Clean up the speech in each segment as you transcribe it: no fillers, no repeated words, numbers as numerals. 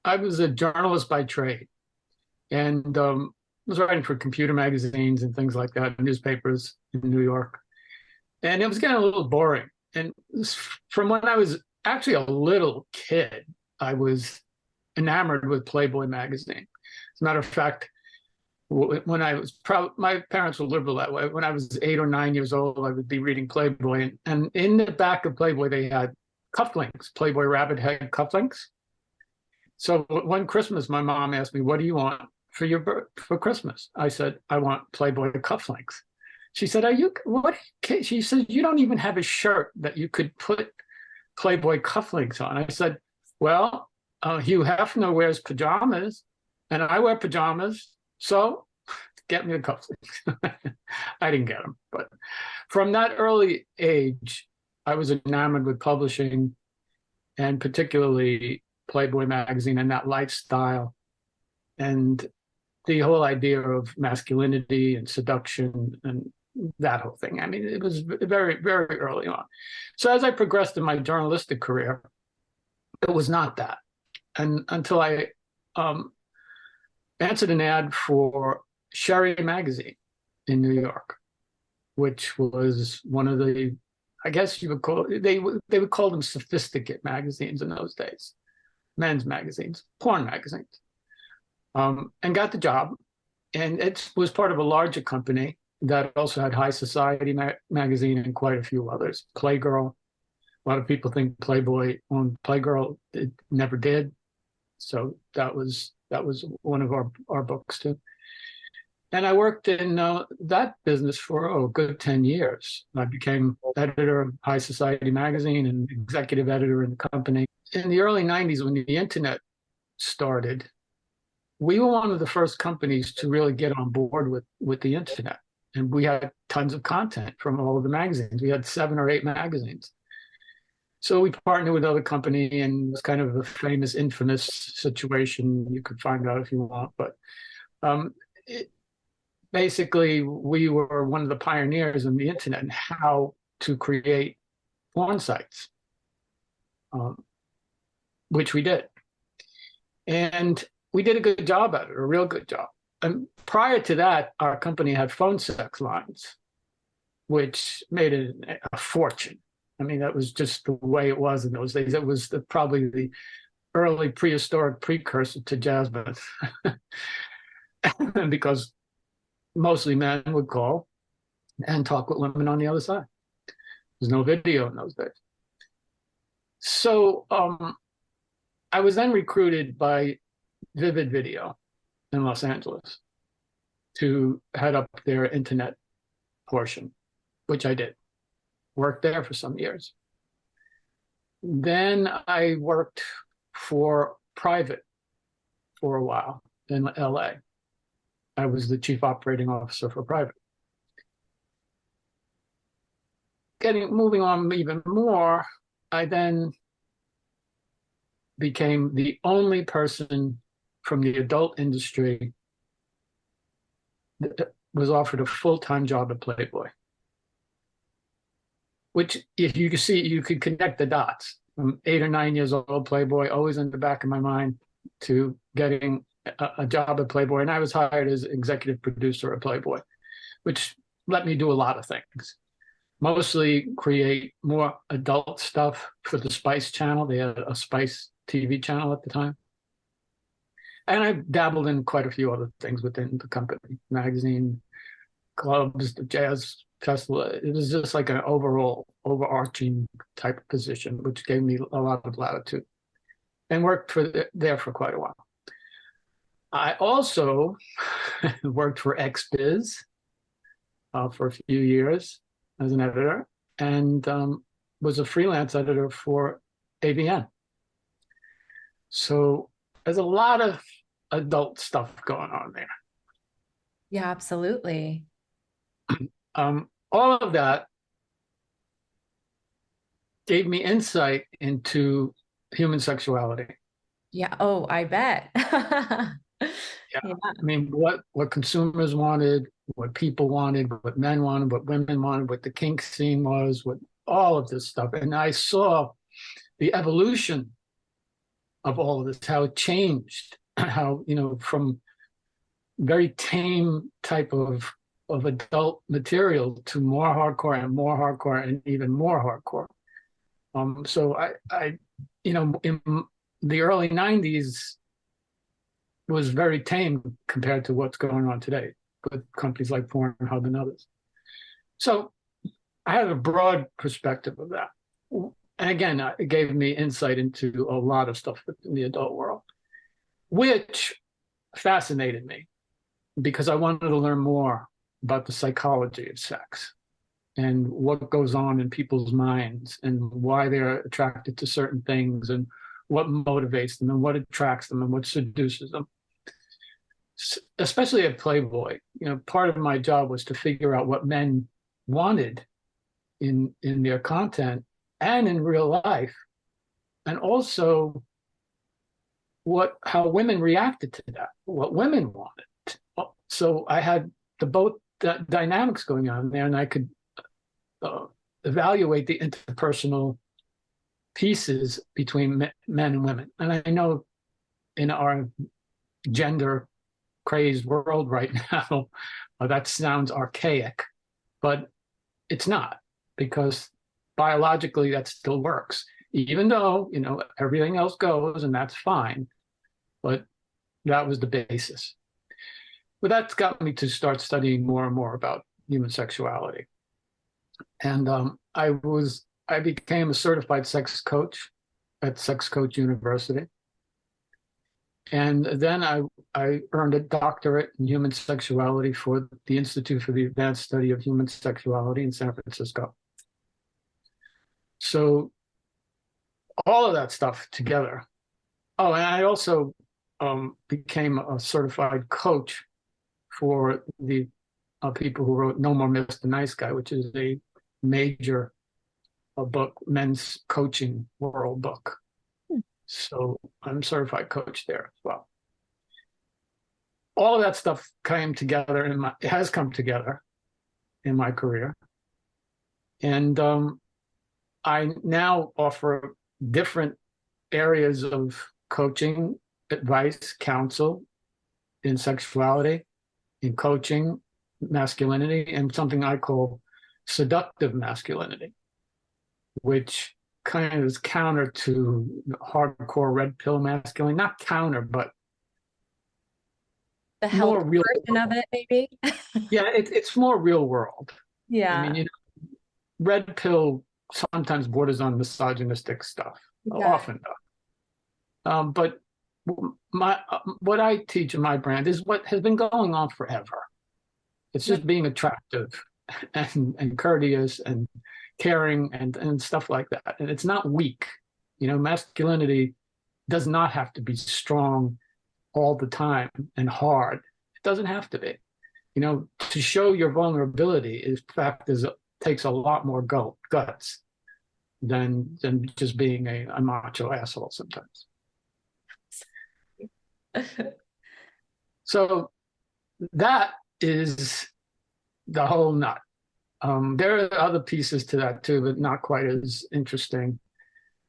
I was a journalist by trade, and was writing for computer magazines and things like that, newspapers in New York. And it was getting a little boring. And from when I was actually a little kid, I was enamored with Playboy magazine. As a matter of fact, when I was my parents were liberal that way. When I was 8 or 9 years old, I would be reading Playboy, and in the back of Playboy, they had cufflinks, Playboy rabbit head cufflinks. So one Christmas, my mom asked me, "What do you want for Christmas?" I said, "I want Playboy cufflinks." She said, "Are you what?" She said, "You don't even have a shirt that you could put Playboy cufflinks on." I said, "Well, Hugh Hefner wears pajamas, and I wear pajamas, so get me the cufflinks." I didn't get them, but from that early age, I was enamored with publishing, and particularly Playboy magazine and that lifestyle, and the whole idea of masculinity and seduction and that whole thing. I mean, it was very, very early on. So as I progressed in my journalistic career, it was not that. And until I answered an ad for Sherry magazine in New York, which was one of the, I guess you would call they would call them sophisticate magazines in those days, men's magazines, porn magazines, and got the job. And it was part of a larger company that also had High Society magazine and quite a few others. Playgirl. A lot of people think Playboy owned Playgirl. It never did. So that was one of our books too. And I worked in that business for a good 10 years. I became editor of High Society magazine and executive editor in the company. In the early 90s, when the internet started, we were one of the first companies to really get on board with the internet. And we had tons of content from all of the magazines. We had 7 or 8 magazines. So we partnered with other company, and it was kind of a famous, infamous situation. You could find out if you want. But basically, we were one of the pioneers in the internet and how to create porn sites, which we did. And we did a good job at it, a real good job. And prior to that, our company had phone sex lines, which made it a fortune. I mean, that was just the way it was in those days. It was probably the early prehistoric precursor to Jasmine, because mostly men would call and talk with women on the other side. There's no video in those days. So I was then recruited by Vivid Video in Los Angeles to head up their internet portion, which I did. Worked there for some years. Then I worked for Private for a while in LA. I was the chief operating officer for Private. Moving on even more, I then became the only person from the adult industry that was offered a full-time job at Playboy. Which, if you could see, you could connect the dots from 8 or 9 years old, Playboy, always in the back of my mind, to getting a job at Playboy. And I was hired as executive producer at Playboy, which let me do a lot of things. Mostly create more adult stuff for the Spice channel. They had a Spice TV channel at the time. And I dabbled in quite a few other things within the company, magazine, clubs, the jazz festival. It was just like an overall overarching type of position, which gave me a lot of latitude, and worked there for quite a while. I also worked for XBiz for a few years as an editor, and was a freelance editor for AVN. So there's a lot of adult stuff going on there. Yeah, absolutely. All of that gave me insight into human sexuality. Yeah. Oh, I bet. Yeah. Yeah. I mean, what consumers wanted, what people wanted, what men wanted, what women wanted, what the kink scene was, what all of this stuff. And I saw the evolution of all of this, how it changed, how, from very tame type of adult material to more hardcore and even more hardcore. So in the early 90s was very tame compared to what's going on today with companies like Pornhub and others. So I had a broad perspective of that. And again, it gave me insight into a lot of stuff in the adult world, which fascinated me because I wanted to learn more about the psychology of sex and what goes on in people's minds and why they're attracted to certain things and what motivates them and what attracts them and what seduces them. Especially at Playboy, part of my job was to figure out what men wanted in their content and in real life, and also how women reacted to that, what women wanted. So I had both dynamics going on there, and I could evaluate the interpersonal pieces between men and women. And I know in our gender crazed world right now, that sounds archaic, but it's not, because biologically that still works, even though, everything else goes and that's fine. But that was the basis. But that's got me to start studying more and more about human sexuality. And I became a certified sex coach at Sex Coach University. And then I earned a doctorate in human sexuality for the Institute for the Advanced Study of Human Sexuality in San Francisco. So all of that stuff together. Oh, and I also became a certified coach for the people who wrote No More Mr. Nice Guy, which is a major book, men's coaching world book. So I'm a certified coach there as well. All of that stuff came together it has come together in my career. And I now offer different areas of coaching, advice, counsel in sexuality, in coaching, masculinity, and something I call seductive masculinity, which kind of is counter to hardcore red pill masculinity. Not counter, but The more healthy real version of it, maybe. Yeah, it's more real world. I mean, Yeah. red pill sometimes borders on misogynistic stuff, Yeah. often does. But what I teach in my brand is what has been going on forever. It's just being attractive and courteous and caring and stuff like that. And it's not weak. Masculinity does not have to be strong all the time and hard. It doesn't have to be. To show your vulnerability takes a lot more guts than just being a macho asshole sometimes. So that is the whole nut. There are other pieces to that too, but not quite as interesting.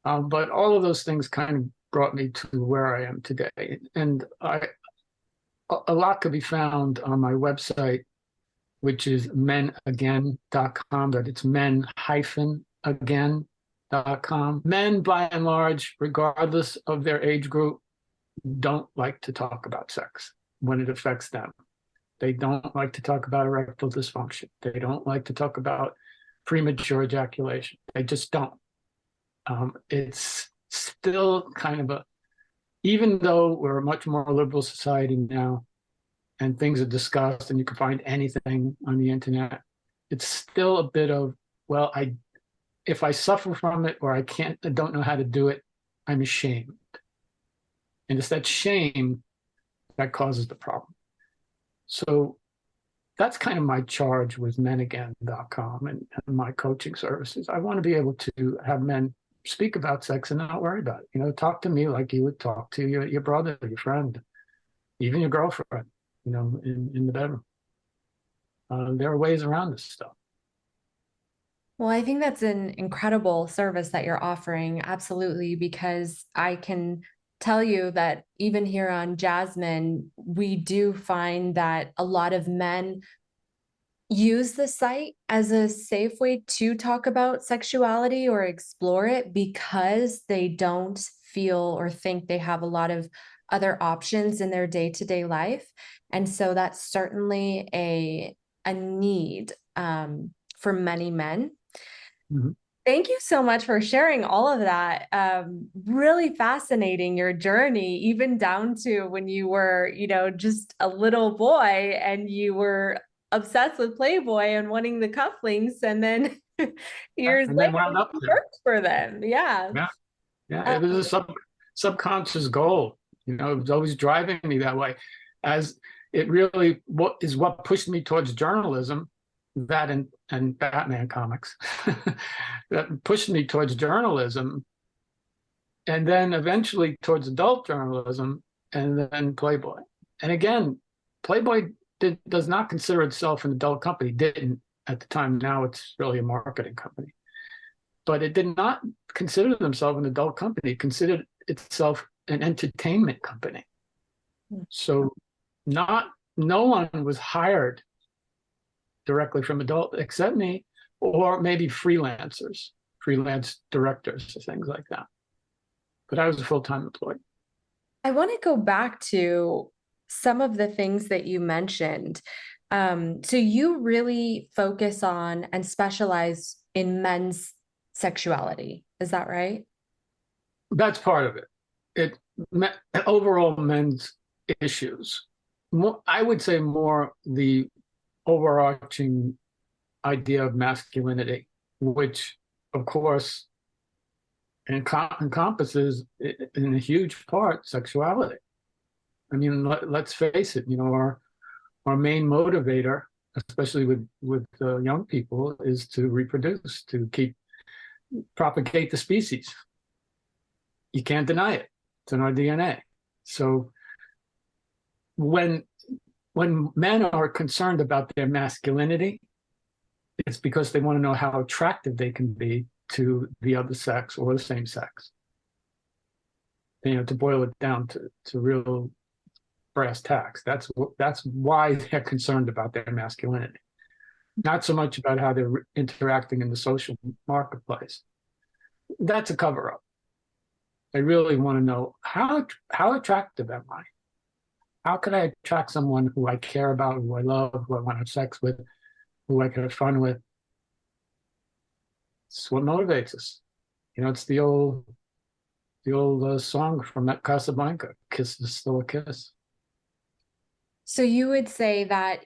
But all of those things kind of brought me to where I am today. And a lot could be found on my website, which is menagain.com, but it's men-again.com. Men, by and large, regardless of their age group, don't like to talk about sex when it affects them. They don't like to talk about erectile dysfunction. They don't like to talk about premature ejaculation. They just don't. It's still kind of even though we're a much more liberal society now and things are discussed and you can find anything on the internet, it's still a bit of, well, if I suffer from it or I don't know how to do it, I'm ashamed. And it's that shame that causes the problem. So that's kind of my charge with menagain.com and my coaching services. I want to be able to have men speak about sex and not worry about it. Talk to me like you would talk to your brother, your friend, even your girlfriend, in the bedroom. There are ways around this stuff. Well, I think that's an incredible service that you're offering. Absolutely, because I can tell you that even here on Jasmine, we do find that a lot of men use the site as a safe way to talk about sexuality or explore it because they don't feel or think they have a lot of other options in their day-to-day life. And so that's certainly a need for many men. Mhm. Thank you so much for sharing all of that. Really fascinating your journey, even down to when you were, just a little boy and you were obsessed with Playboy and wanting the cufflinks, and then years And then later wound up you there. worked for them. Yeah. Yeah. Yeah. Uh, It was a subconscious goal. It was always driving me that way. As it really what pushed me towards journalism, that and Batman comics, that pushed me towards journalism, and then eventually towards adult journalism, and then Playboy. And again, Playboy does not consider itself an adult company. Didn't at the time. Now it's really a marketing company. But it did not consider themselves an adult company. It considered itself an entertainment company. So not no one was hired directly from adult except me, or maybe freelancers, freelance directors, things like that. But I was a full-time employee. I want to go back to some of the things that you mentioned. So you really focus on and specialize in men's sexuality. Is that right? That's part of it. It overall men's issues. More, I would say more the overarching idea of masculinity, which, of course, encompasses in a huge part sexuality. I mean, let's face it. Our main motivator, especially with young people, is to reproduce, to propagate the species. You can't deny it. It's in our DNA. So when men are concerned about their masculinity, it's because they want to know how attractive they can be to the other sex or the same sex. To boil it down to real brass tacks. That's why they're concerned about their masculinity. Not so much about how they're interacting in the social marketplace. That's a cover up. They really want to know how attractive am I? How can I attract someone who I care about, who I love, who I want to have sex with, who I can have fun with? It's what motivates us. It's the old song from that Casablanca, "Kiss is still a kiss." So you would say that,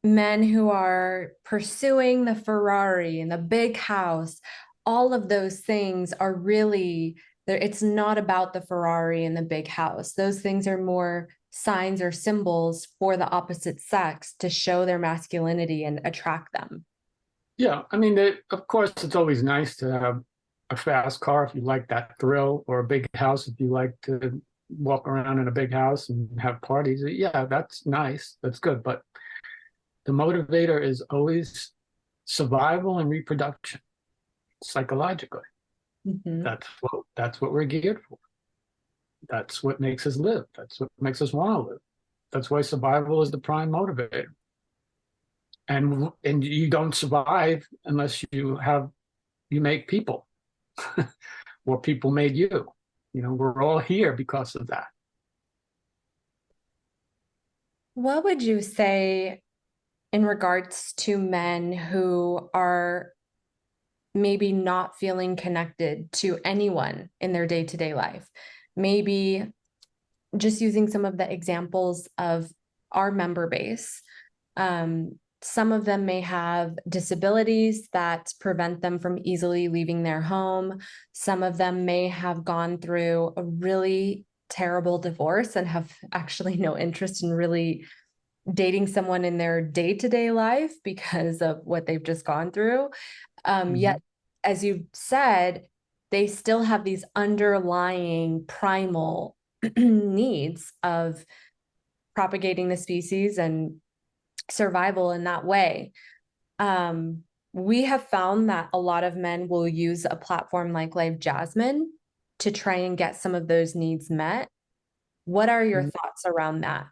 men who are pursuing the Ferrari and the big house, all of those things are really there. It's not about the Ferrari and the big house. Those things are more signs or symbols for the opposite sex to show their masculinity and attract them. Yeah, I mean, of course, it's always nice to have a fast car if you like that thrill, or a big house if you like to walk around in a big house and have parties. Yeah, that's nice. That's good. But the motivator is always survival and reproduction, psychologically. Mhm. That's what we're geared for. That's what makes us live. That's what makes us want to live. That's why survival is the prime motivator. And you don't survive unless you make people, or people made you. We're all here because of that. What would you say in regards to men who are maybe not feeling connected to anyone in their day-to-day life? Maybe just using some of the examples of our member base. Some of them may have disabilities that prevent them from easily leaving their home. Some of them may have gone through a really terrible divorce and have actually no interest in really dating someone in their day-to-day life because of what they've just gone through. Mhm. Yet, as you said, they still have these underlying primal needs of propagating the species and survival in that way. We have found that a lot of men will use a platform like Live Jasmine to try and get some of those needs met. What are your Mm. thoughts around that?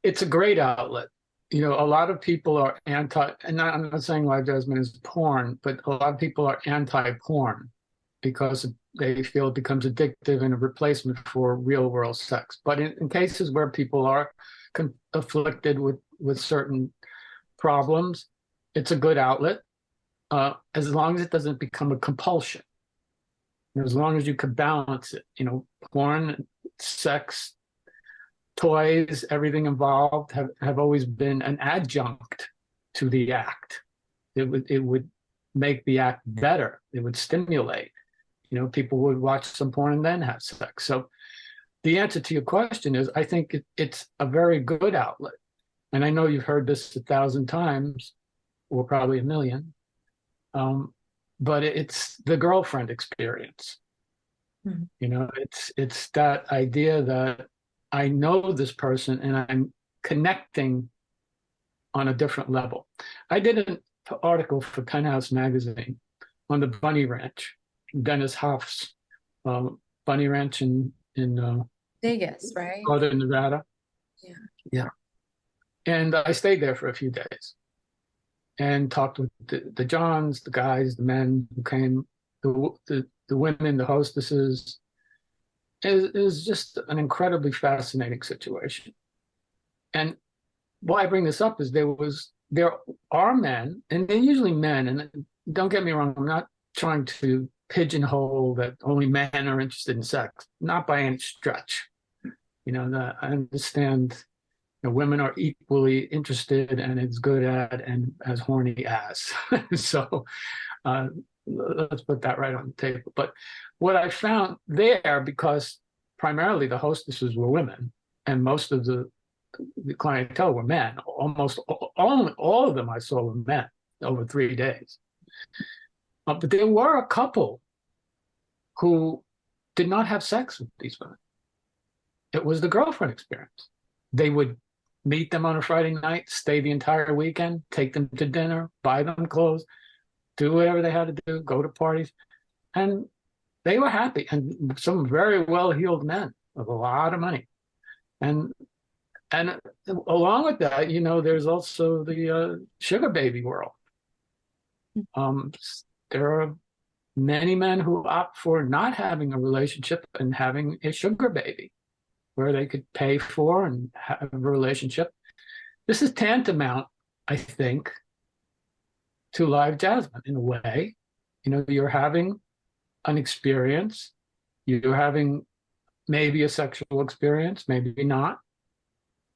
It's a great outlet. You know, a lot of people are anti, and I'm not saying live jasmine is porn, but a lot of people are anti-porn because they feel it becomes addictive and a replacement for real world sex. But in cases where people are afflicted with certain problems, it's a good outlet, as long as it doesn't become a compulsion. As long as you can balance it, you know, porn, sex, toys, everything involved have always been an adjunct to the act. It would make the act better. It would stimulate. You know, people would watch some porn and then have sex. So the answer to your question is, I think it's a very good outlet. And I know you've heard this 1,000 times, or probably a million, but it's the girlfriend experience. Mm-hmm. You know, it's that idea that I know this person and I'm connecting on a different level. I did an article for Penthouse magazine on the Bunny Ranch, Dennis Hoff's Bunny Ranch in Vegas, right? northern Nevada. Yeah. Yeah. And I stayed there for a few days and talked with the Johns, the guys, the men who came, the women, the hostesses. It was just an incredibly fascinating situation. And why I bring this up is there are men, and they're usually men, and don't get me wrong, I'm not trying to pigeonhole that only men are interested in sex, not by any stretch. You know, I understand women are equally interested and as good at and as horny as. So let's put that right on the table. But what I found there, because primarily the hostesses were women and most of the clientele were men, almost all of them I saw were men over 3 days. But there were a couple who did not have sex with these women. It was the girlfriend experience. They would meet them on a Friday night, stay the entire weekend, take them to dinner, buy them clothes, do whatever they had to do, go to parties. And they were happy. And some very well-heeled men with a lot of money. And along with that, you know, there's also the sugar baby world. There are many men who opt for not having a relationship and having a sugar baby, where they could pay for and have a relationship. This is tantamount, I think, to live jasmine in a way. You know, you're having an experience, you're having maybe a sexual experience, maybe not,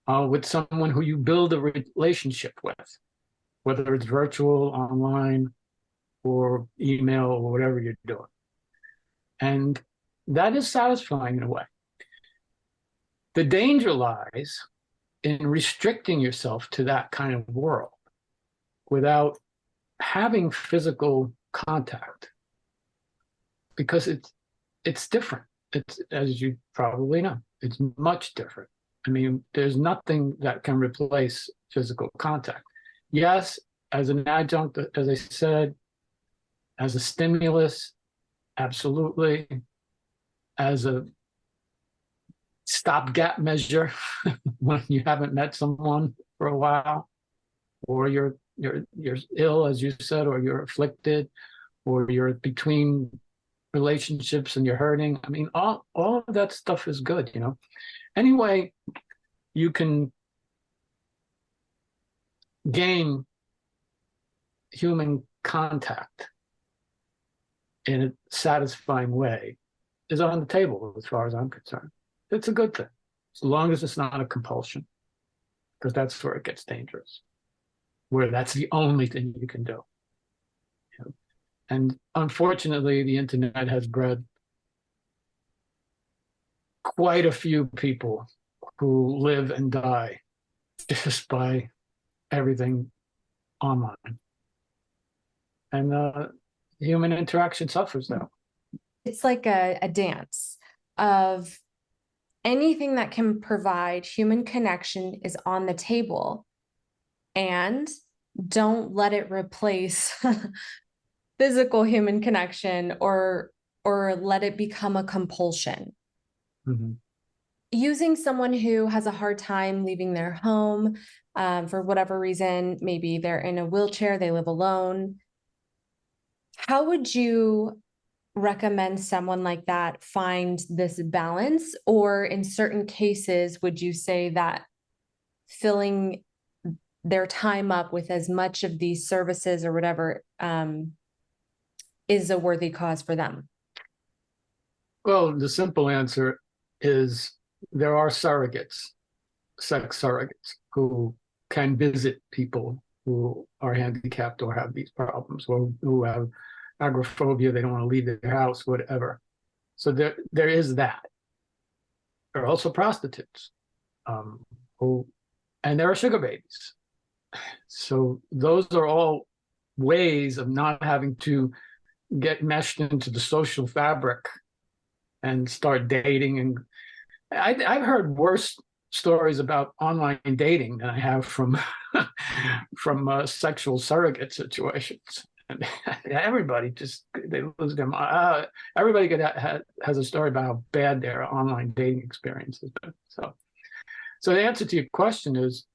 with someone who you build a relationship with, whether it's virtual, online, or email, or whatever you're doing. And that is satisfying in a way. The danger lies in restricting yourself to that kind of world without having physical contact, because it's different. It's, as you probably know, it's much different. I mean, there's nothing that can replace physical contact. Yes, as an adjunct, as I said, as a stimulus, absolutely. As a stopgap measure when you haven't met someone for a while, or you're ill, as you said, or you're afflicted, or you're between relationships and you're hurting. I mean, all of that stuff is good, you know. Anyway, you can gain human contact in a satisfying way is on the table as far as I'm concerned. It's a good thing, as long as it's not a compulsion, because that's where it gets dangerous, where that's the only thing you can do. You know? And unfortunately, the internet has bred quite a few people who live and die just by everything online. And human interaction suffers though. It's like a dance of anything that can provide human connection is on the table, and don't let it replace physical human connection or or let it become a compulsion. Mm-hmm. Using someone who has a hard time leaving their home for whatever reason, maybe they're in a wheelchair, they live alone. How would you recommend someone like that find this balance? Or in certain cases, would you say that filling their time up with as much of these services or whatever is a worthy cause for them? Well, the simple answer is there are surrogates, sex surrogates, who can visit people who are handicapped or have these problems, or who have agoraphobia, they don't want to leave their house, whatever. So there is that. There are also prostitutes, um, who, and there are sugar babies. So those are all ways of not having to get meshed into the social fabric and start dating. And I've heard worse stories about online dating than I have from from sexual surrogate situations. And everybody just they lose their mind. Everybody has a story about how bad their online dating experience has been. So the answer to your question is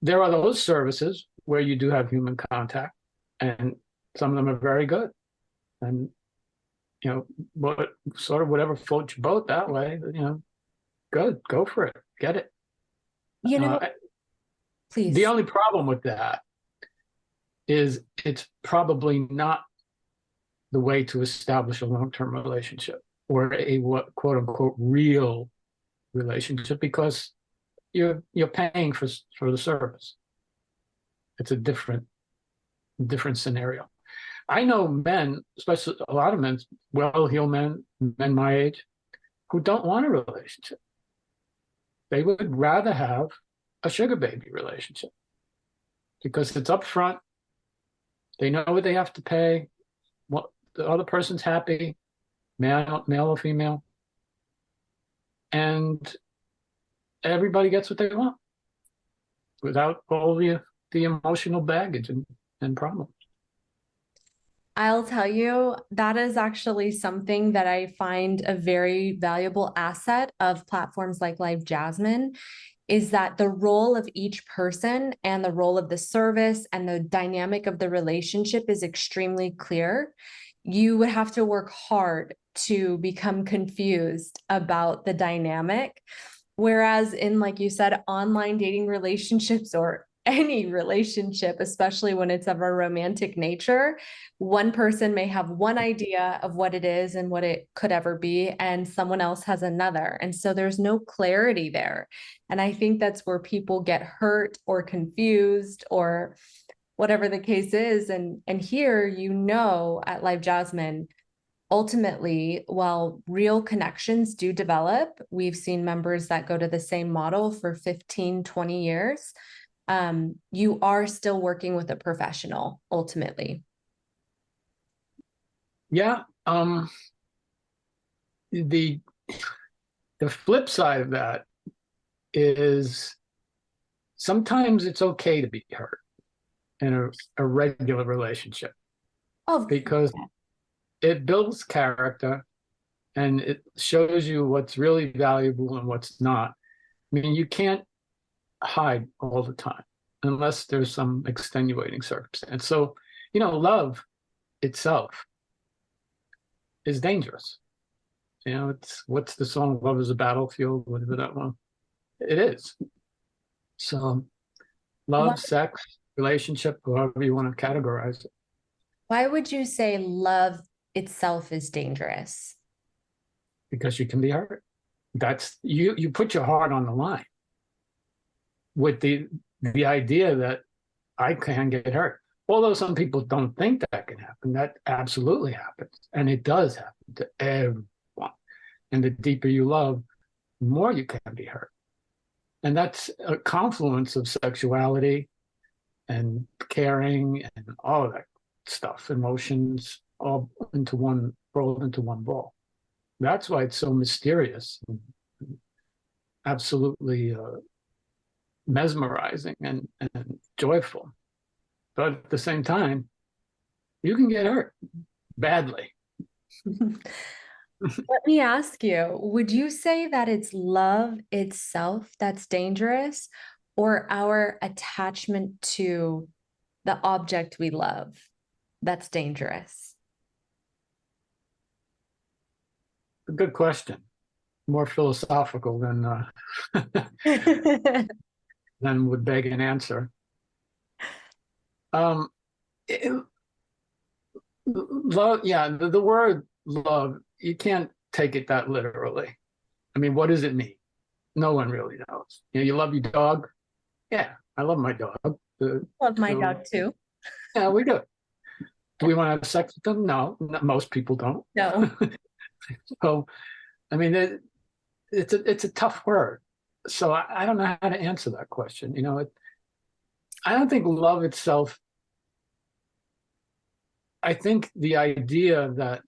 there are those services where you do have human contact, and some of them are very good. And what sort of whatever floats your boat that way, good, go for it, get it. You know, The please. only problem with that is it's probably not the way to establish a long-term relationship or a what quote unquote real relationship, because you're paying for the service. It's a different scenario. I know men, especially a lot of men, well-heeled men my age, who don't want a relationship. They would rather have a sugar baby relationship because it's upfront. They know what they have to pay. What the other person's happy, male or female, and everybody gets what they want without all the emotional baggage and problems. I'll tell you, that is actually something that I find a very valuable asset of platforms like Live Jasmine is that the role of each person and the role of the service and the dynamic of the relationship is extremely clear. You would have to work hard to become confused about the dynamic. Whereas in, like you said, online dating relationships or any relationship, especially when it's of a romantic nature, one person may have one idea of what it is and what it could ever be, and someone else has another. And so there's no clarity there. And I think that's where people get hurt or confused or whatever the case is. And here, at Live Jasmine, ultimately, while real connections do develop, we've seen members that go to the same model for 15, 20 years. You are still working with a professional ultimately. Yeah. The the flip side of that is sometimes it's okay to be hurt in a regular relationship Oh, because it builds character and it shows you what's really valuable and what's not. I mean, you can't hide all the time unless there's some extenuating circumstance. So, love itself is dangerous. It's what's the song "Love is a Battlefield"? Whatever that one. It is. So, why, love, sex, relationship, however you want to categorize it, why would you say love itself is dangerous? because you can be hurt. That's you. You put your heart on the line with the idea that I can get hurt. Although some people don't think that can happen, that absolutely happens, and it does happen to everyone. And the deeper you love, the more you can be hurt. And that's a confluence of sexuality and caring and all of that stuff, emotions, all into one, rolled into one ball. That's why it's so mysterious and absolutely mesmerizing and joyful. But at the same time, you can get hurt badly. Let me ask you, would you say that it's love itself that's dangerous, or our attachment to the object we love that's dangerous? A good question. More philosophical than would beg an answer. Um, it- Love, yeah, the word love, you can't take it that literally. I mean, what does it mean? No one really knows. You love your dog? Yeah, I love my dog. Love my So, dog too. yeah, we do. Do we want to have sex with them? No, most people don't. No. So, I mean, it's a tough word. So I don't know how to answer that question. I don't think love itself. I think the idea that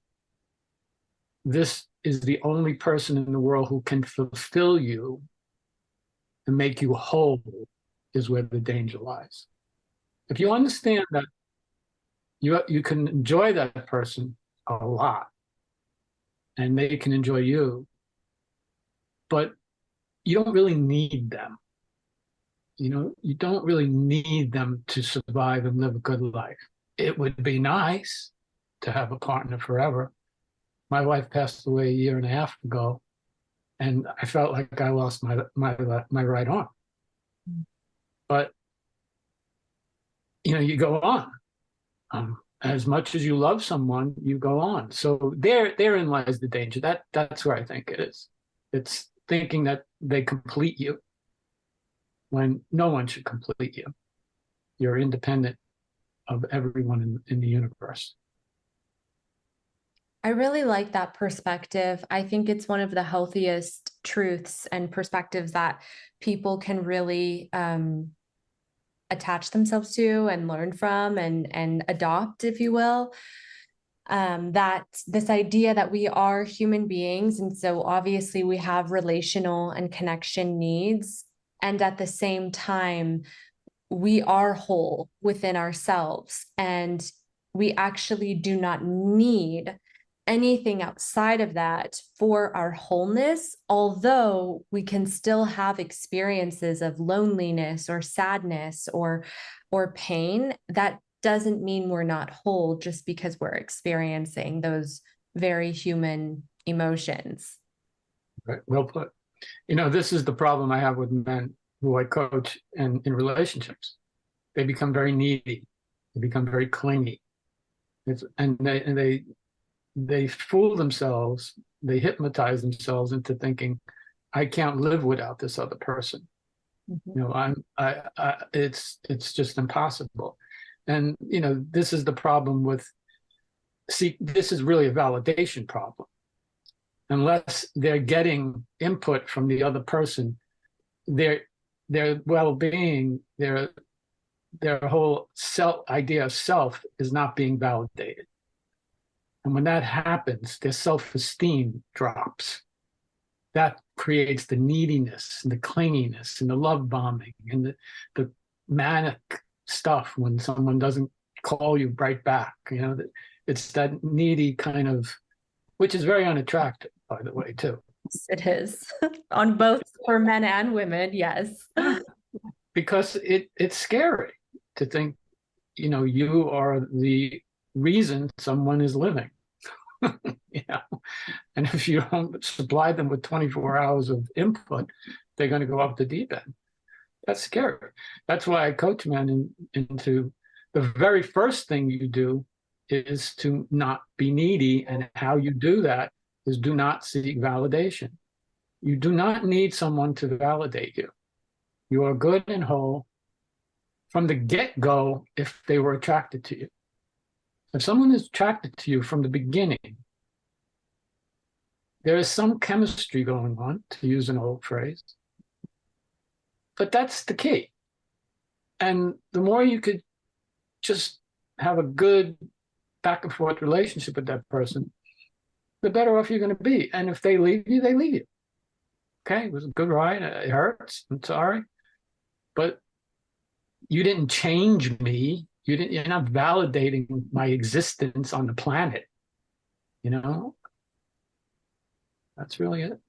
this is the only person in the world who can fulfill you and make you whole is where the danger lies. If you understand that you can enjoy that person a lot and they can enjoy you, but you don't really need them. You don't really need them to survive and live a good life. It would be nice to have a partner forever. My wife passed away a year and a half ago, and I felt like I lost my right arm. But you go on. As much as you love someone, you go on. So therein lies the danger. That's where I think it is. It's thinking that they complete you when no one should complete you. You're independent of everyone in the universe. I really like that perspective. I think it's one of the healthiest truths and perspectives that people can really attach themselves to and learn from and adopt, if you will. That this idea that we are human beings, and so obviously we have relational and connection needs, and at the same time we are whole within ourselves, and we actually do not need anything outside of that for our wholeness, although we can still have experiences of loneliness or sadness or pain. That doesn't mean we're not whole just because we're experiencing those very human emotions. Right? Well put. This is the problem I have with men who I coach and in relationships. They become very needy. They become very clingy. And they fool themselves. They hypnotize themselves into thinking, I can't live without this other person. Mm-hmm. It's just impossible. And this is the problem with. See, this is really a validation problem. Unless they're getting input from the other person, their well-being, their whole idea of self is not being validated. And when that happens, their self-esteem drops. That creates the neediness and the clinginess and the love bombing and the manic stuff when someone doesn't call you right back. It's that needy kind of, which is very unattractive, by the way, too. It is on both for men and women, yes. Because it's scary to think, you are the reason someone is living. And if you don't supply them with 24 hours of input, they're going to go off the deep end. That's scary. That's why I coach men into the very first thing you do is to not be needy. And how you do that is do not seek validation. You do not need someone to validate you. You are good and whole from the get-go if they were attracted to you. If someone is attracted to you from the beginning, there is some chemistry going on, to use an old phrase. But that's the key. And the more you could just have a good back and forth relationship with that person, the better off you're going to be. And if they leave you, they leave you. Okay, it was a good ride. It hurts. I'm sorry. But you didn't change me. You're not validating my existence on the planet. You know, that's really it.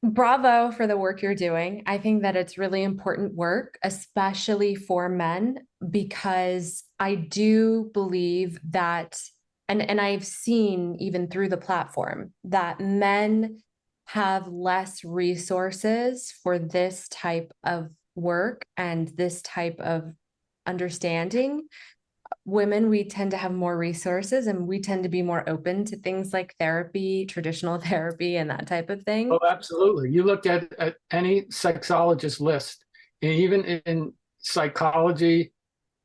Bravo for the work you're doing. I think that it's really important work, especially for men, because I do believe that, and I've seen even through the platform that men have less resources for this type of work and this type of understanding. Women, we tend to have more resources and we tend to be more open to things like therapy, traditional therapy, and that type of thing. Oh, absolutely. You look at any sexologist list, and even in psychology,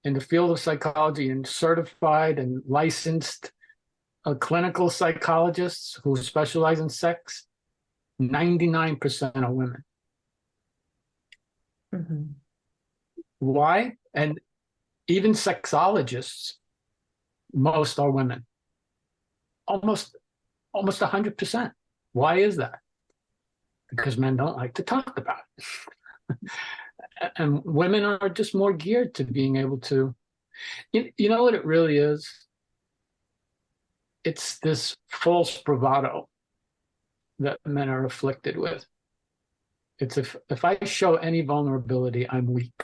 in the field of psychology, and certified and licensed clinical psychologists who specialize in sex, 99% are women. Mhm. Why? And even sexologists, most are women. Almost, almost 100%. Why is that? Because men don't like to talk about it. And women are just more geared to being able to, you know what it really is? It's this false bravado that men are afflicted with. It's if I show any vulnerability, I'm weak.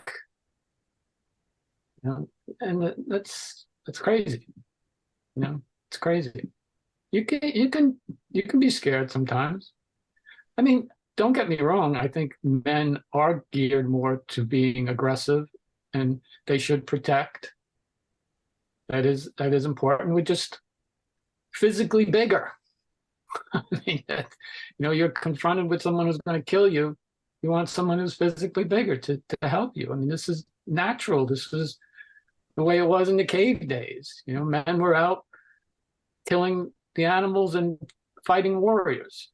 You know, and that's crazy. You know, it's crazy. You can be scared sometimes. I mean, don't get me wrong. I think men are geared more to being aggressive, and they should protect. That is important. We're just physically bigger. I mean, you're confronted with someone who's going to kill you. You want someone who's physically bigger to help you. I mean, this is natural. This is the way it was in the cave days. Men were out killing the animals and fighting warriors,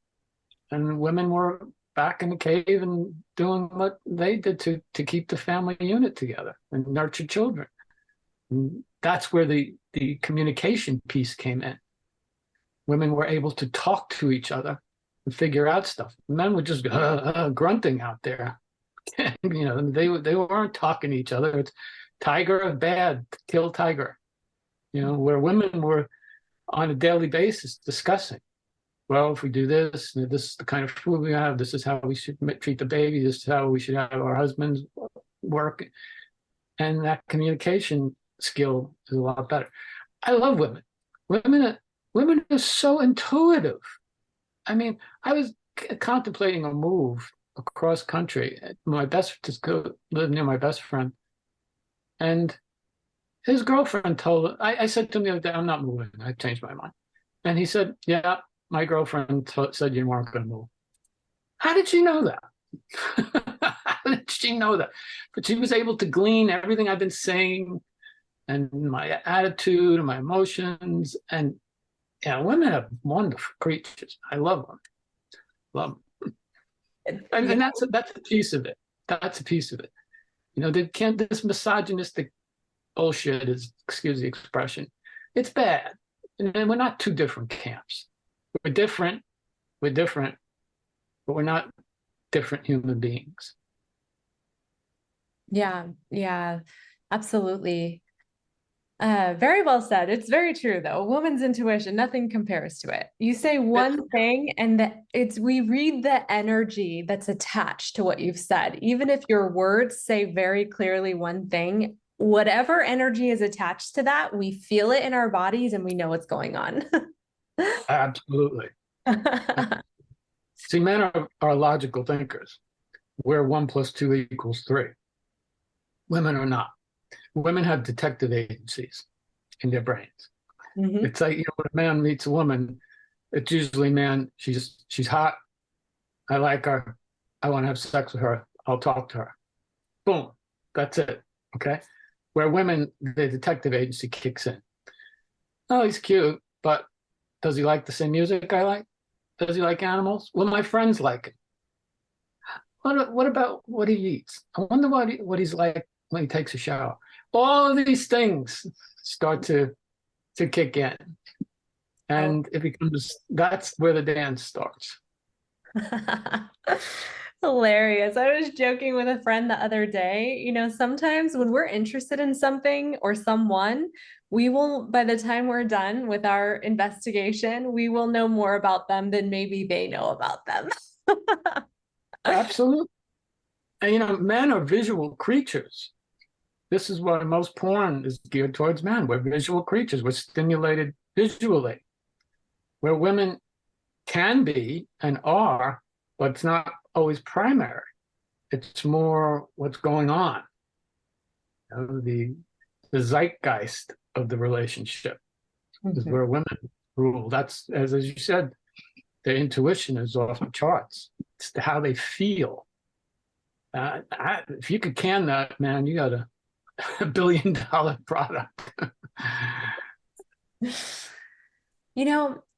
and women were back in the cave and doing what they did to keep the family unit together and nurture children. And that's where the communication piece came in. Women were able to talk to each other and figure out stuff. Men were just grunting out there. They weren't talking to each other. It's tiger bad, kill tiger. Where women were on a daily basis discussing. Well, if we do this, this is the kind of food we have. This is how we should treat the baby. This is how we should have our husbands work. And that communication skill is a lot better. I love women. Women are so intuitive. I mean, I was contemplating a move across country. To go live near my best friend, and his girlfriend told. I said to him the other day, "I'm not moving. I changed my mind." And he said, "Yeah, my girlfriend said you weren't going to move." How did she know that? How did she know that? But she was able to glean everything I've been saying and my attitude and my emotions. And yeah, women are wonderful creatures. I love them. Love them. And that's a piece of it. That's a piece of it. They can't, this misogynistic bullshit is, excuse the expression, it's bad. And we're not two different camps. We're different. We're different, but we're not different human beings. Yeah, absolutely. Very well said. It's very true, though. A woman's intuition, nothing compares to it. You say one thing, and we read the energy that's attached to what you've said. Even if your words say very clearly one thing, whatever energy is attached to that, we feel it in our bodies and we know what's going on. Absolutely. See, men are logical thinkers, where 1 + 2 = 3. Women are not. Women have detective agencies in their brains. Mm-hmm. It's like, when a man meets a woman, it's usually, man, she's hot. I like her. I want to have sex with her. I'll talk to her. Boom. That's it. Okay. Where women, the detective agency kicks in. Oh, he's cute, but does he like the same music I like? Does he like animals? Well, my friends like it. What about what he eats? I wonder what he's like when he takes a shower. All of these things start to kick in. And that's where the dance starts. Hilarious. I was joking with a friend the other day. Sometimes when we're interested in something or someone, We will, by the time we're done with our investigation, we will know more about them than maybe they know about them. Absolutely. And men are visual creatures. This is why most porn is geared towards men. We're visual creatures. We're stimulated visually. Where women can be and are, but it's not always primary. It's more what's going on, the zeitgeist of the relationship is where women rule. That's, as you said, their intuition is off the charts. It's how they feel. If you could can that, man, you got a billion-dollar product.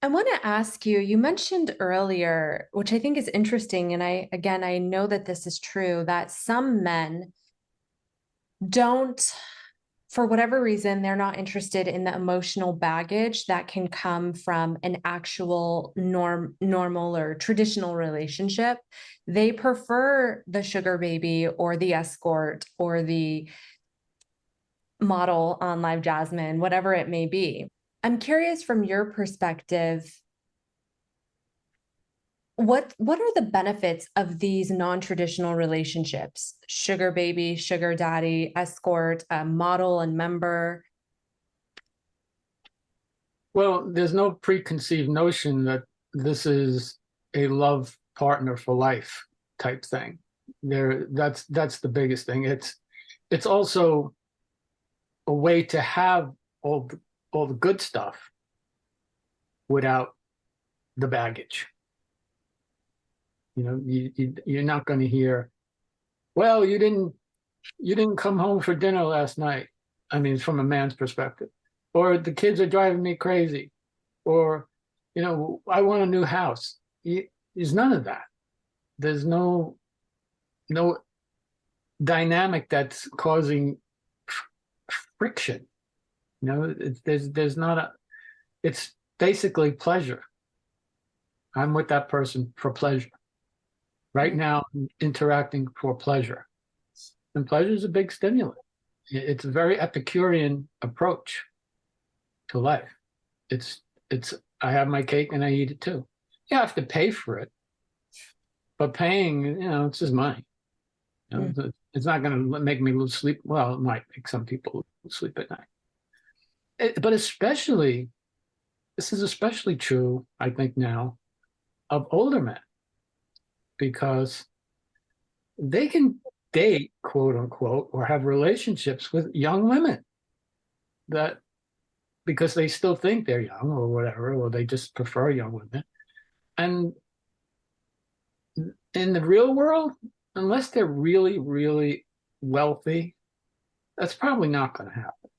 I want to ask you, you mentioned earlier, which I think is interesting, and I know that this is true, that some men don't, for whatever reason, they're not interested in the emotional baggage that can come from an actual normal or traditional relationship. They prefer the sugar baby or the escort or the model on Live Jasmine, whatever it may be. I'm curious from your perspective, what are the benefits of these non-traditional relationships? Sugar baby, sugar daddy, escort, model and member. Well, there's no preconceived notion that this is a love partner for life type thing. That's the biggest thing. It's also a way to have all the good stuff without the baggage. You're not going to hear, well, you didn't come home for dinner last night. I mean, from a man's perspective, or the kids are driving me crazy, or I want a new house. There's none of that. There's no dynamic that's causing friction. There's not a. It's basically pleasure. I'm with that person for pleasure. Right now, I'm interacting for pleasure, and pleasure is a big stimulant. It's a very Epicurean approach to life. It's I have my cake and I eat it too. You have to pay for it, but paying, it's just money. It's not going to make me lose sleep. Well, it might make some people lose sleep at night. But this is especially true, I think now, of older men, because they can date, quote unquote, or have relationships with young women that because they still think they're young or whatever, or they just prefer young women. And in the real world, unless they're really, really wealthy, that's probably not going to happen.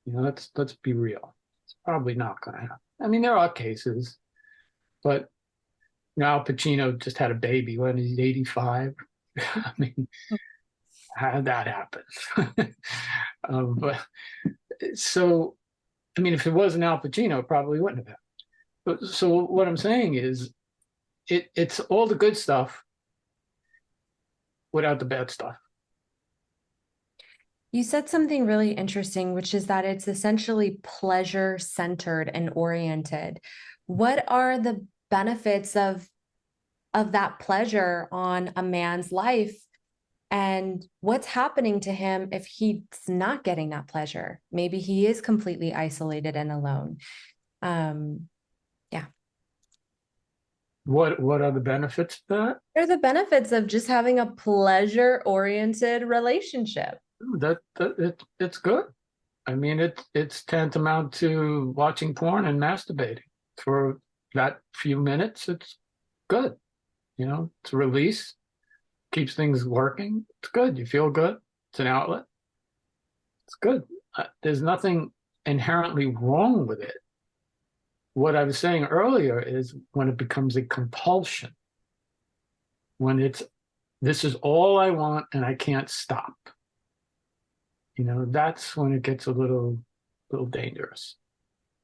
Let's be real. It's probably not going to happen. I mean, there are cases, but Al Pacino just had a baby when he's 85. I mean, how did that happen? But so, I mean, if it wasn't Al Pacino, it probably wouldn't have happened. But so what I'm saying is, it's all the good stuff without the bad stuff. You said something really interesting, which is that it's essentially pleasure centered and oriented. What are the benefits of that pleasure on a man's life? And what's happening to him if he's not getting that pleasure? Maybe he is completely isolated and alone. Yeah. What are the benefits of that? What are the benefits of just having a pleasure-oriented relationship? It's good. I mean, it's tantamount to watching porn and masturbating for that few minutes. It's good. It's a release, keeps things working. It's good. You feel good. It's an outlet. It's good. There's nothing inherently wrong with it. What I was saying earlier is when it becomes a compulsion, when this is all I want and I can't stop. That's when it gets a little dangerous,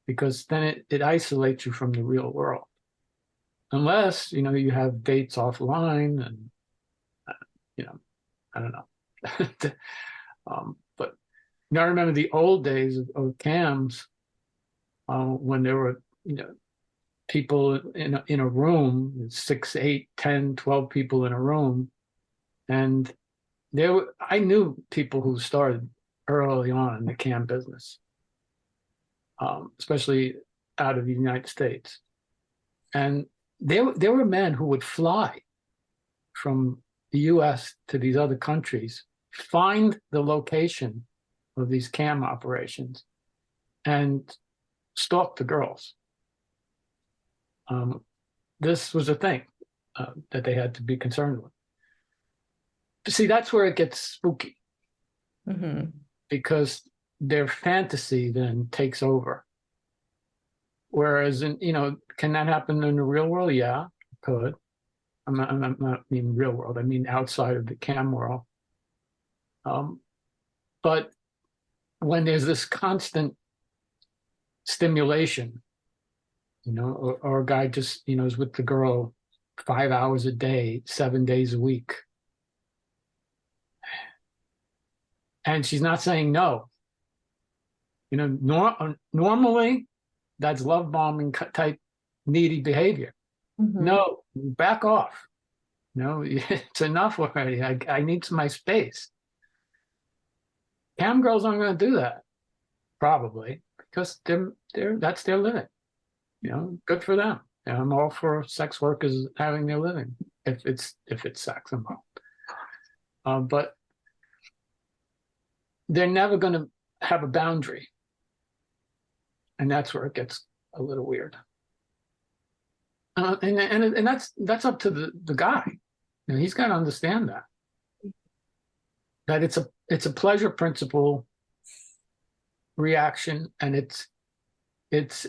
because then it isolates you from the real world. Unless, you have dates offline and, I don't know. But I remember the old days of cams, when there were, people in a room, 6, 8, 10, 12 people in a room. And I knew people who started early on in the cam business, especially out of the United States. And there were men who would fly from the US to these other countries, find the location of these cam operations, and stalk the girls. This was a thing that they had to be concerned with. See, that's where it gets spooky, because their fantasy then takes over. Whereas, can that happen in the real world? Yeah, it could. I'm not mean real world. I mean outside of the cam world. But when there's this constant stimulation, or a guy just, is with the girl 5 hours a day, 7 days a week, and she's not saying no. Normally that's love bombing type needy behavior. No, back off. No, it's enough already. I need my space. Cam girls aren't going to do that, probably, because that's their living. Good for them. And I'm all for sex workers having their living if it's sex involved. But they're never going to have a boundary, and that's where it gets a little weird. And that's up to the guy. He's got to understand that it's a pleasure principle reaction, and it's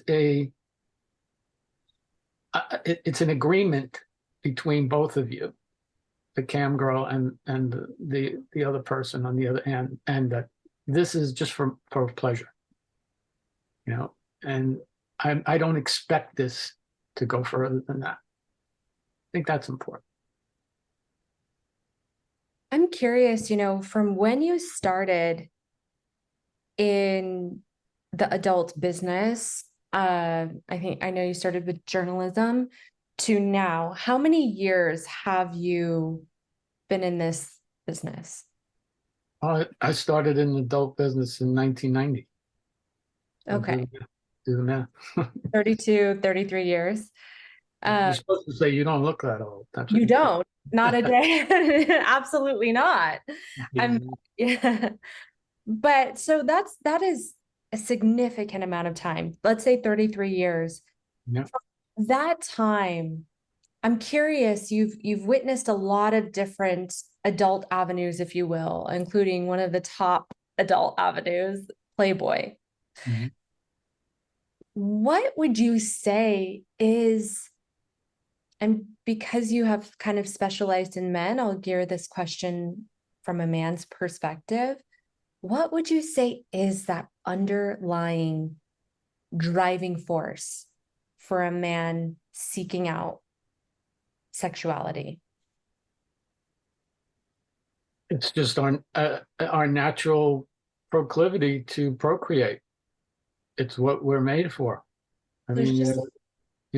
an agreement between both of you, the cam girl and the other person on the other end, and that this is just for pleasure, and I don't expect this to go further than that. I think that's important. I'm curious, from when you started in the adult business, I know you started with journalism, to now, how many years have you been in this business? I started in adult business in 1990. Okay. Do the math. 32, 33 years. You're supposed to say you don't look that old. That's You don't. Not a day. Absolutely not. Yeah. But so that is a significant amount of time. Let's say 33 years. Yeah. That time, I'm curious, you've witnessed a lot of different adult avenues, if you will, including one of the top adult avenues, Playboy. Mm-hmm. What would you say is, and because you have kind of specialized in men, I'll gear this question from a man's perspective. What would you say is that underlying driving force for a man seeking out sexuality? It's just our natural proclivity to procreate. It's what we're made for. I mean,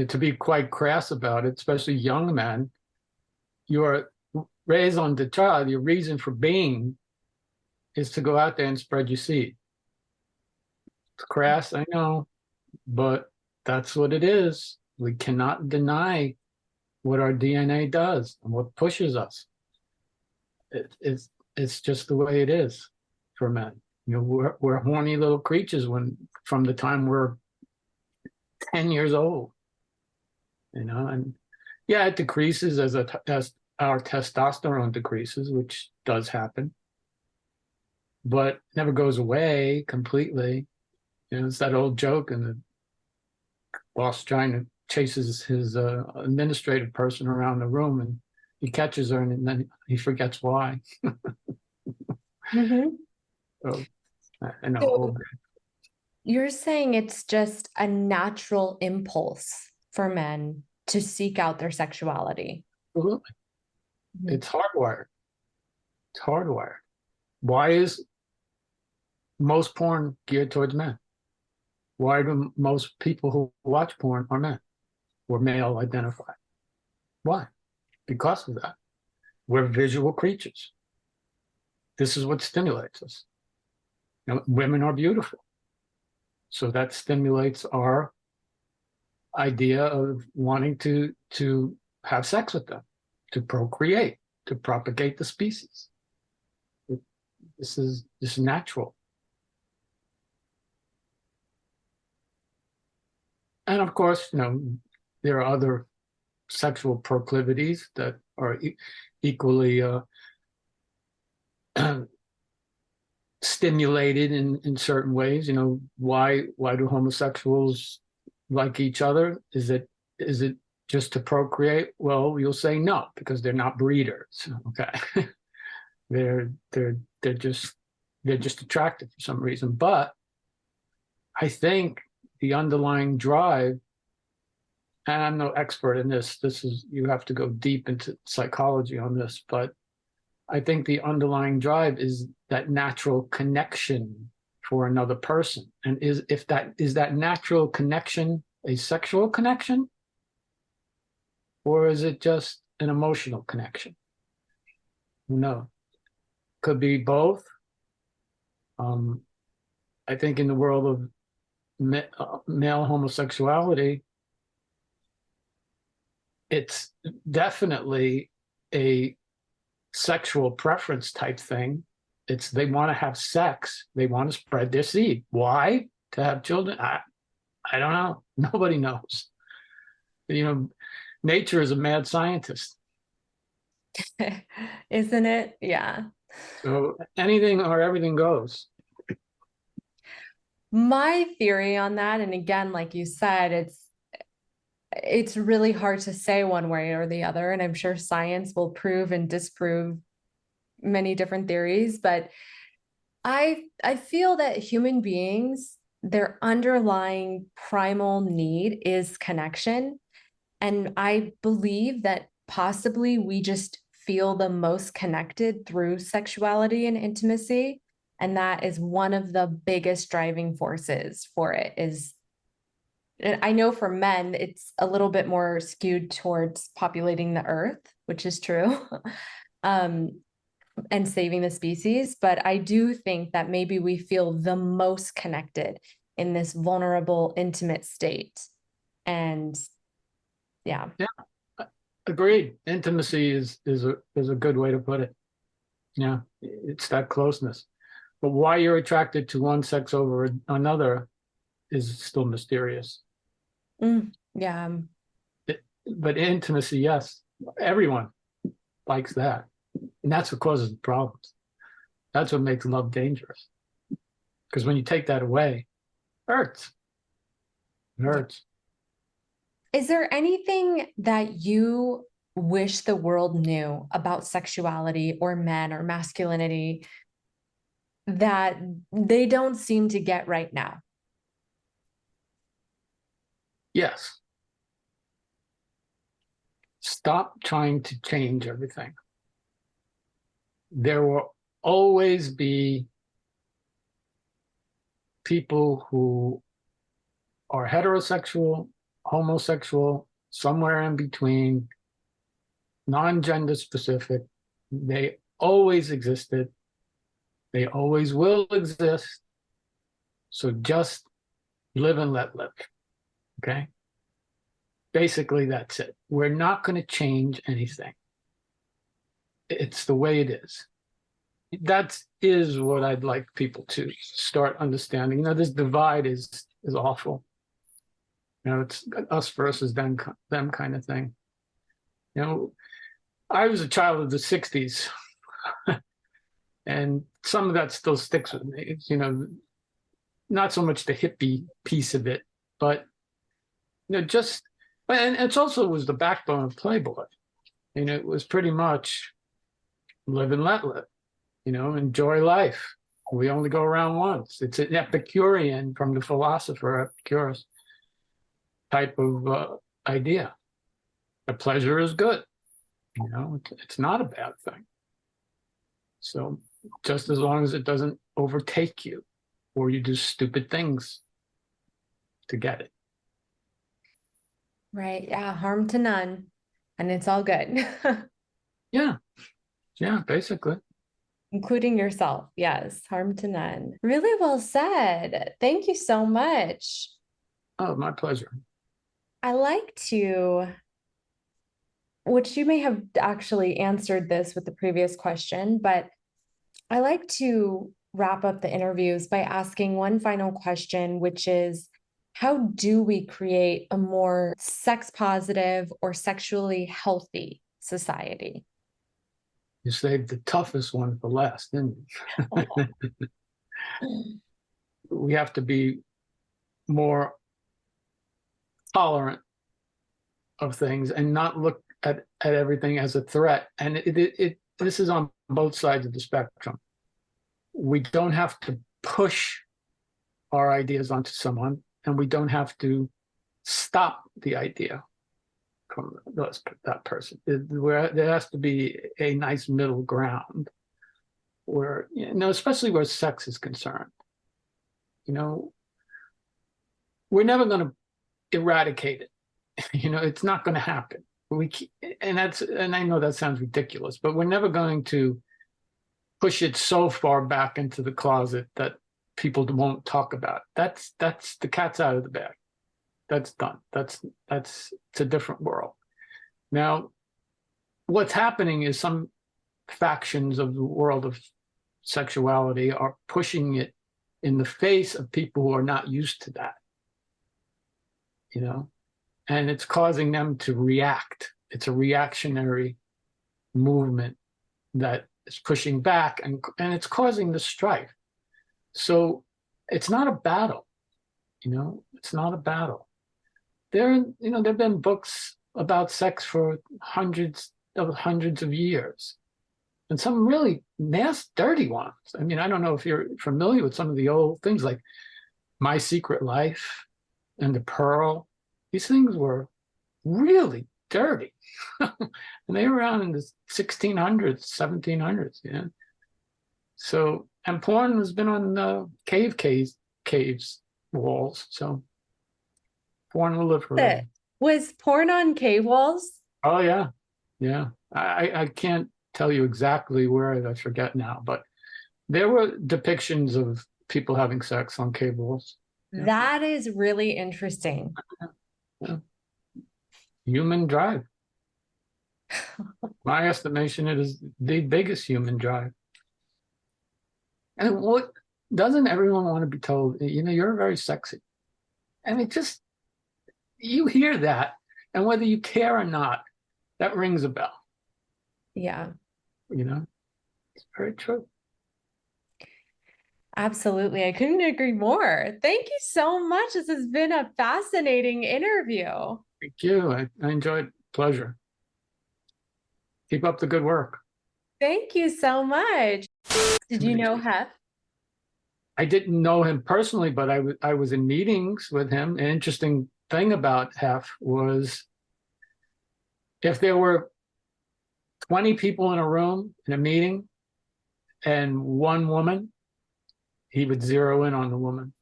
to be quite crass about it, especially young men, you are raised on the child. Your reason for being is to go out there and spread your seed. It's crass, I know, but that's what it is. We cannot deny what our DNA does and what pushes us. It's just the way it is for men. We're horny little creatures from the time we're 10 years old. And yeah, it decreases as our testosterone decreases, which does happen, but never goes away completely. It's that old joke, and the boss trying to chases his administrative person around the room, and he catches her, and then he forgets why. So, I know. So you're saying it's just a natural impulse for men to seek out their sexuality. Absolutely. It's hardwired. It's hardwired. Why is most porn geared towards men. Why do most people who watch porn are men or male identified? Why? Because of that. We're visual creatures. This is what stimulates us. You know, women are beautiful. So that stimulates our idea of wanting to have sex with them, to procreate, to propagate the species. This is natural. And of course, you know, there are other sexual proclivities that are equally stimulated in certain ways. You know, why do homosexuals like each other? Is it just to procreate? Well, you'll say no, because they're not breeders. Okay. they're just attractive for some reason. But I think the underlying drive, and I'm no expert in this, you have to go deep into psychology on this, but I think the underlying drive is that natural connection for another person. And is that natural connection a sexual connection? Or is it just an emotional connection? No. Could be both. I think in the world of male homosexuality, it's definitely a sexual preference type thing. They want to have sex. They want to spread their seed. Why? To have children? I don't know. Nobody knows. You know, nature is a mad scientist. Isn't it? Yeah. So anything or everything goes. My theory on that, and again, like you said, it's really hard to say one way or the other, and I'm sure science will prove and disprove many different theories, but I feel that human beings, their underlying primal need is connection. And I believe that possibly we just feel the most connected through sexuality and intimacy. And that is one of the biggest driving forces for it is, and I know for men, it's a little bit more skewed towards populating the earth, which is true. um, and saving the species. But I do think that maybe we feel the most connected in this vulnerable, intimate state. And yeah. Yeah, agreed. Intimacy is a good way to put it. Yeah, it's that closeness. But why you're attracted to one sex over another is still mysterious. Yeah. But intimacy, yes, everyone likes that. And that's what causes the problems. That's what makes love dangerous. Because when you take that away, it hurts. It Yeah. hurts. Is there anything that you wish the world knew about sexuality or men or masculinity that they don't seem to get right now? Yes. Stop trying to change everything. There will always be people who are heterosexual, homosexual, somewhere in between, non-gender specific. They always existed. They always will exist. So just live and let live. Okay. Basically, that's it. We're not going to change anything. It's the way it is. That is what I'd like people to start understanding. You know, this divide is awful. You know, it's us versus them kind of thing. You know, I was a child of the 60s, and some of that still sticks with me. It's, you know, not so much the hippie piece of it, but you know, just and it's also was the backbone of Playboy. You know, it was pretty much live and let live. You know, enjoy life. We only go around once. It's an Epicurean from the philosopher Epicurus type of idea. The pleasure is good. You know, it's not a bad thing. So just as long as it doesn't overtake you. or you do stupid things to get it. Right. Yeah. Harm to none. And it's all good, Yeah, yeah, basically. including yourself. Yes. Harm to none. Really well said. Thank you so much. Oh, my pleasure. I like to, which you may have actually answered this with the previous question, but I like to wrap up the interviews by asking one final question, which is, how do we create a more sex positive or sexually healthy society? You saved the toughest one for last, didn't you? We have to be more tolerant of things and not look at everything as a threat. And this is on both sides of the spectrum. We don't have to push our ideas onto someone, and we don't have to stop the idea from that person. There has to be a nice middle ground where, especially where sex is concerned. You know, we're never going to eradicate it. It's not going to happen. And I know that sounds ridiculous, but we're never going to push it so far back into the closet that people won't talk about it. That's the cat's out of the bag. That's done. It's a different world. Now, what's happening is some factions of the world of sexuality are pushing it in the face of people who are not used to that, and it's causing them to react. It's a reactionary movement that is pushing back, and it's causing the strife. So it's not a battle, it's not a battle. There've been books about sex for hundreds of years, and some really nasty, dirty ones. I mean, I don't know if you're familiar with some of the old things like My Secret Life and The Pearl. These things were really dirty. And they were around in the 1600s, 1700s, So, and porn has been on the caves walls. So porn will live forever. Was porn on cave walls? Oh yeah. Yeah. I can't tell you exactly where, I forget now, but there were depictions of people having sex on cave walls. Yeah. That is really interesting. Yeah. Human drive. My estimation, it is the biggest human drive. And what doesn't everyone want to be told, you're very sexy. I mean, just you hear that, and whether you care or not, that rings a bell. Yeah. It's very true. Absolutely. I couldn't agree more. Thank you so much. This has been a fascinating interview. Thank you. I enjoyed it. Pleasure. Keep up the good work. Thank you so much. Did you know Hef? I didn't know him personally, but I was in meetings with him. An interesting thing about Hef was if there were 20 people in a room in a meeting and one woman, he would zero in on the woman.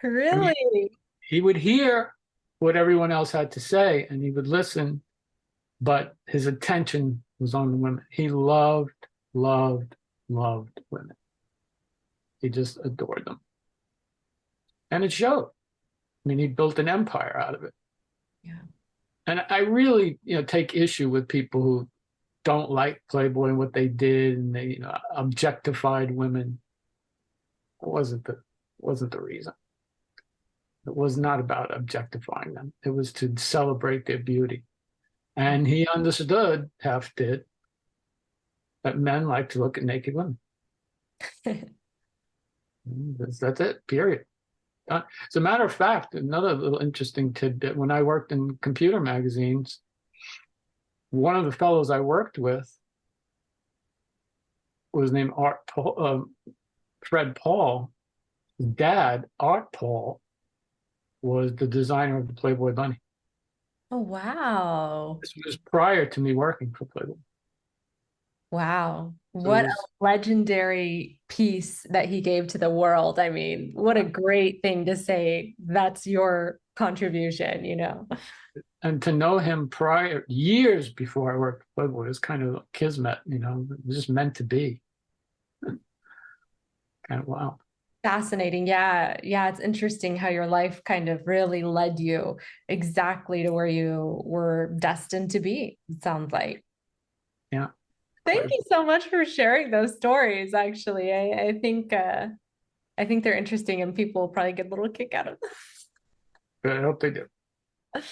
Really? He would hear what everyone else had to say and he would listen, but his attention was on the women. He loved women. He just adored them. And it showed. I mean, he built an empire out of it. Yeah. And I really, take issue with people who don't like Playboy and what they did, and they, objectified women. It wasn't the reason. It was not about objectifying them. It was to celebrate their beauty. And he understood, Hef did, that men like to look at naked women. That's it, period. As a matter of fact, another little interesting tidbit, when I worked in computer magazines, one of the fellows I worked with was named Fred Paul. His dad, Art Paul, was the designer of the Playboy bunny. Oh, wow. This was prior to me working for Playboy. Wow. So it What was, a legendary piece that he gave to the world. I mean, what a great thing to say. That's your contribution, you know? and to know him prior, years before I worked at Playboy, was kind of kismet, it was just meant to be. Kind of wow. Fascinating. Yeah. Yeah. It's interesting how your life kind of really led you exactly to where you were destined to be, it sounds like. Yeah, Thank quite. you so much for sharing those stories, actually. I think they're interesting and people will probably get a little kick out of But I hope they do. them.